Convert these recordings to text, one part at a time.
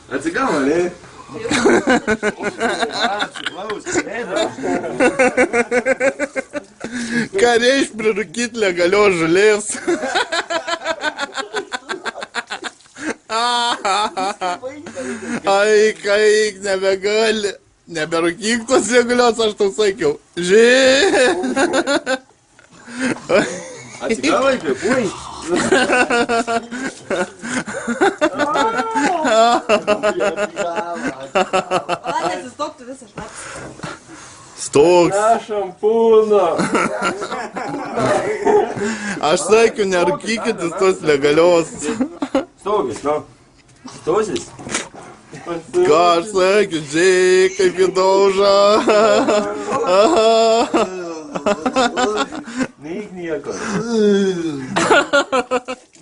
Atsigavo, ne? Ką reiškia prirūkyti legalios žolės? Aik, nebegali. Neberūkyk tos legalios, aš tau sakiau. Atsigavo, įkvėpuoj. Atsistok, tu visą šlaps. Stoks. Šampūno. Aš sakiau, nerūkykit tos legalios. Stokis, nu. Stosis. Ką aš sakiau, žiūrėk, kaip jį dauža. Neik nieko.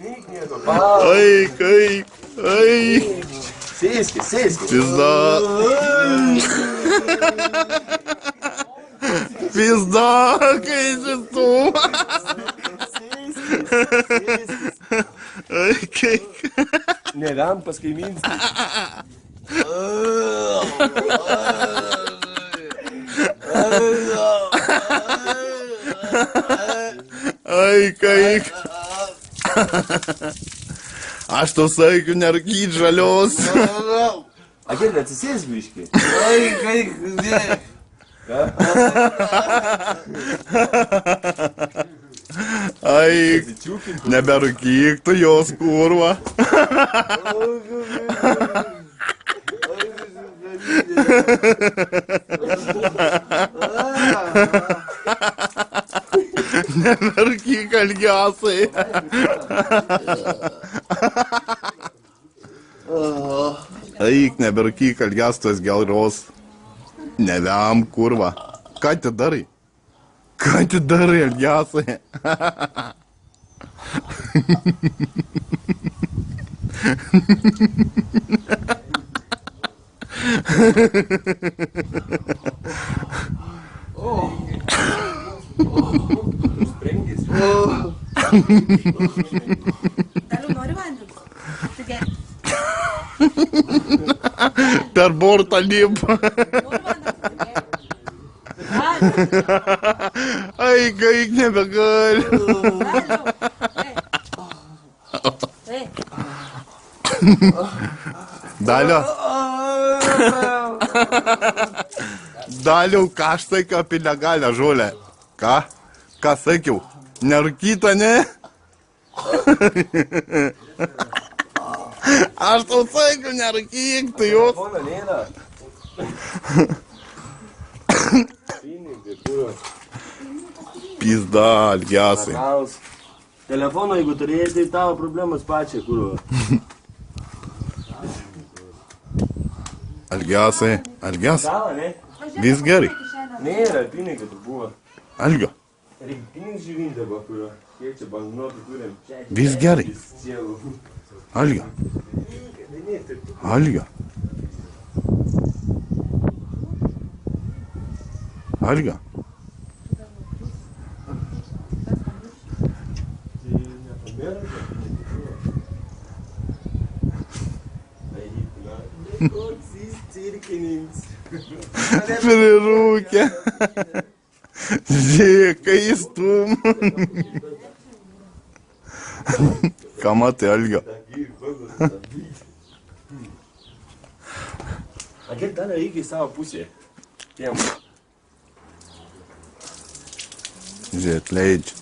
Neik nieko. Aik. Sėskis. Pizda. Pizda, kai šis tu. Aik. Nevem pas kaimynskį. Aik. Aš tau sakiau, nerūkyt žalios. Akėlė, atsisės biškį. Aik. Neberūkyk tu jos, kurva. Neberūkyk Algiasai. Aik, neberūkyk Algiastos geros. Nevem, kurva. Ką tu darai? Algiasai? Sprengis. Daliau nori vandens? Tai geri. Per bortą lip. Nori vandens? Aik, nebegali. Daliau, ką aš sakiau apie legalią žolę? Ką sakiau? Nerūkyta, ne? Aš tau sakiau, nerūkyk, tu jos. Telefono nėra. Pinigai, kuro. Pizda, Algiasai. Telefono, jeigu turėjai, tai tavo problemas pačiai, kuro. Algiasai. Tavo, ne? Vis gerai. Nėra, pinigai tu buvo. Algio. Reikia pinigai živindavo, kuro. Kiek čia banknotų turim? Vis gerai. Algio. Algio. Prirūkė. Žiūrėk, kai jis stum. Ką matai, Algio? Akėlė, dar reikia į savo pusę. Tiem. Žiūrėk, atleidžia.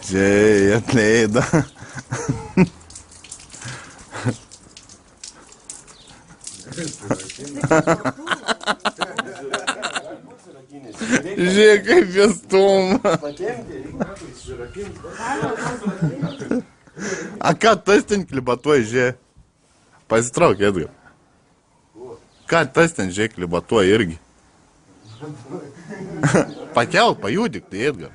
Žiūrėk, atleida. Žiūrėk, kaip jis stuma. A ką tas ten klibatuoja, žiūrėk? Pasitrauk, Edgar. Ką tas ten, žiūrėk, klibatuoja irgi? Pakelk, pajudik, tai Edgar.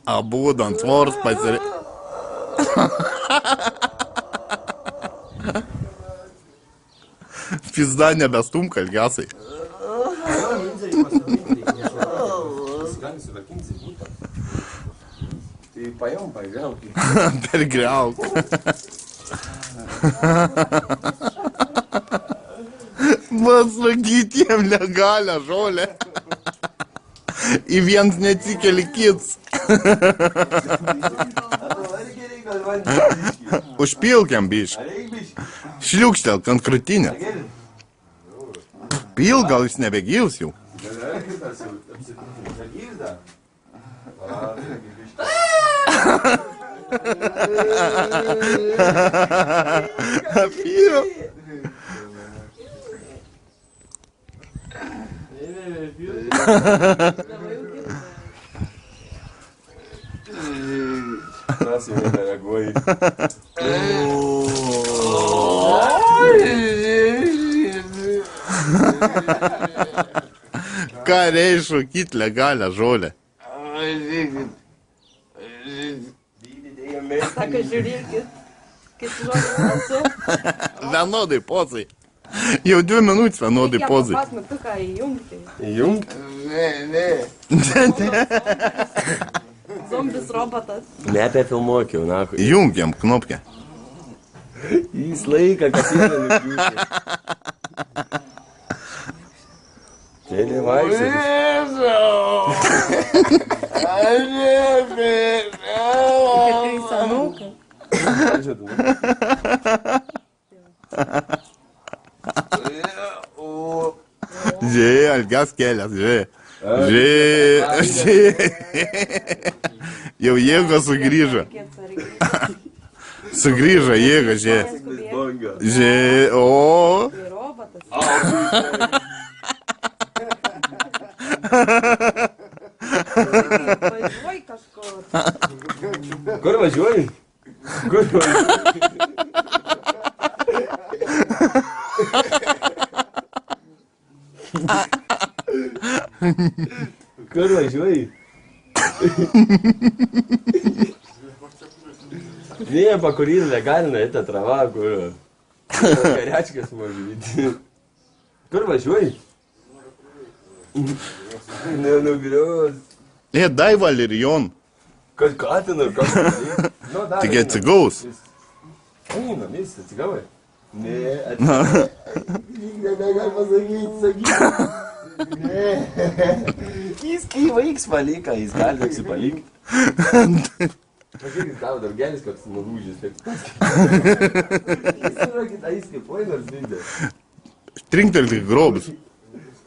Abudu ant svoros pasirė... Pizda, nebestumk, Algiasai. Tai paėm, pagriauk. Per griauk. Pasakyti jam legalią žolę. Į viens neatsikeli kits. Užpilkiam biškį. Šliukštelk ant krūtinės. Pil, gal jis nebegils jau. Pil. Mes jau nereaguoji. Ką reikia šokyti legalią žolę? Sako, žiūrėkit. Kaip žodžiu esu. Vienodai pozai. Jau 2 minutės vienodai pozai. Pas mygtuką įjungti. Įjungt? Zombis robotas. Nebefilmuokiau, na. Jungiam knopkę. Jis laiką, kas yra nukiūti. Kėlė vaikščiai. Kai senukai. Žiūrėjai, algas kelias, žiūrėjai. Žiūrėjai. Jau jėga sugrįžo. Sugrįžo jėga, žiūrėjai. Žiūrėjai, o. Tai robotas. Važiuoji kažkur. Kur važiuoji? Kur važiuoji? Kur važiuoji? Не, покурил легально, это трава, кура. Горячка сможет. Kur važiuoji? Nenugriaus. Dai valerijon. Kad katina ir kas. Tik atsigaus. Eina, jis atsigavai. Ne, atsigavai. Nebegal pasakyti, sakyti. Ne. Jis kai vaiks palieka, jis gali toks palikti. Pažiūrėkit, tavo draugelis, kad nulūžys. Jis yra kitą įskipai, nors vykdė. Trinktelti tik grobus.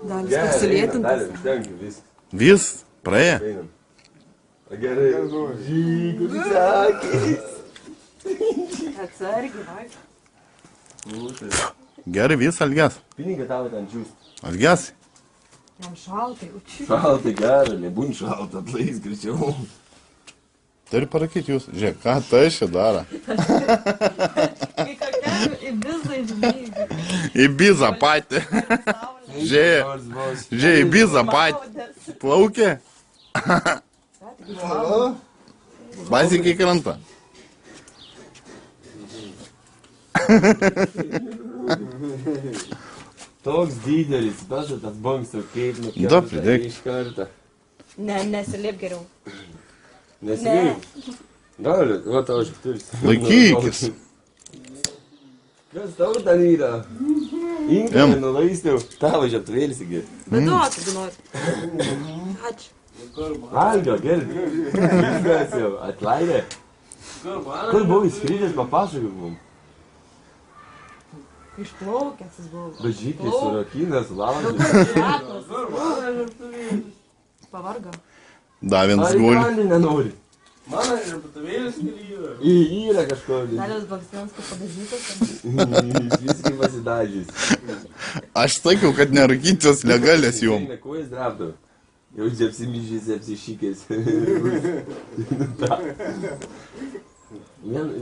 Dalis toks sulėtintas. Dalį, užtenka, viskas. Vis, praėjo. Einam. Gerai. Žygus akis. Atsargiai, vaikščiai. Gerai, vis algas. Pinigą tavo ten džiūst. Algas. Jam šaltai, učiu. Šaltai gerai, nebūn šalta, atleis greičiau. Turi parakyti jūs. Žiūrėk, ką tai čia daro. Kai kokiam į bizą, žinai. Į bizą patį. Žiūrėk, į bizą patį. Plaukė. Bazikį krantą. Toks didelis, pažiūrėt, tas bangs jau kaip Da, pridėk. iš karto. Ne, nesilip geriau. Nesigėjau. Gali, va tau aš turis. Laikykis. Kas tau ten yra? Inkalį nulaistiau. Tavo žiaptvėlisi geri. Bet duok, jeigu nori. Ačiū. Valgio, geri. Viskas jau, atlaidė. Kur buvai skrydęs, papasakok mums. Išplaukęs jis buvo. Bažykis, surakinas, laužas. Pavargo. Davins Ar guli. įkandį nenori? Mano reputavėlis yra. Yra kažko. Dalios Bakstėnsko padažytas. Viskai pasidažys. Aš sakiau, kad nerūkyčios legalės jum. Ko jis drapdo? Jau apsimyžys, apsišykės.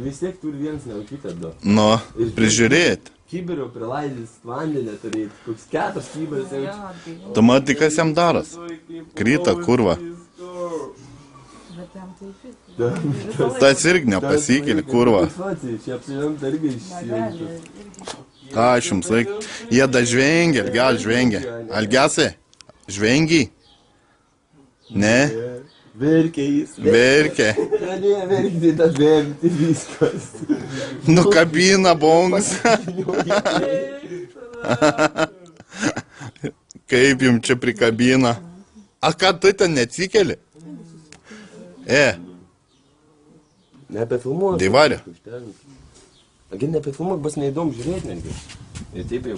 Vis tiek turi vienas neukitą du. Nu, prižiūrėti. Kibiro prilaidys vandenę turėti. Koks 4 kibiras jau. Tu matai, kas jam daras. Kryta kurva. Bet jam tai išvis. Tas irgi nepasikeli, kurva. Čia apsiramta irgi išsijungti. Ką aš jums sakiau? Jie da žvengia, gal žvengia. Algesai, žvengi? Ne? Verkia jis. Verkia. Pradėjo verkti, ta verkti viskas. Nukabina bongus. Kaip jums čia prikabina? A ką tu ten neatsikeli? Nebefilmuok. Deivarė. Agi nebefilmuok, bus neįdomu žiūrėti netgi. Ir taip jau.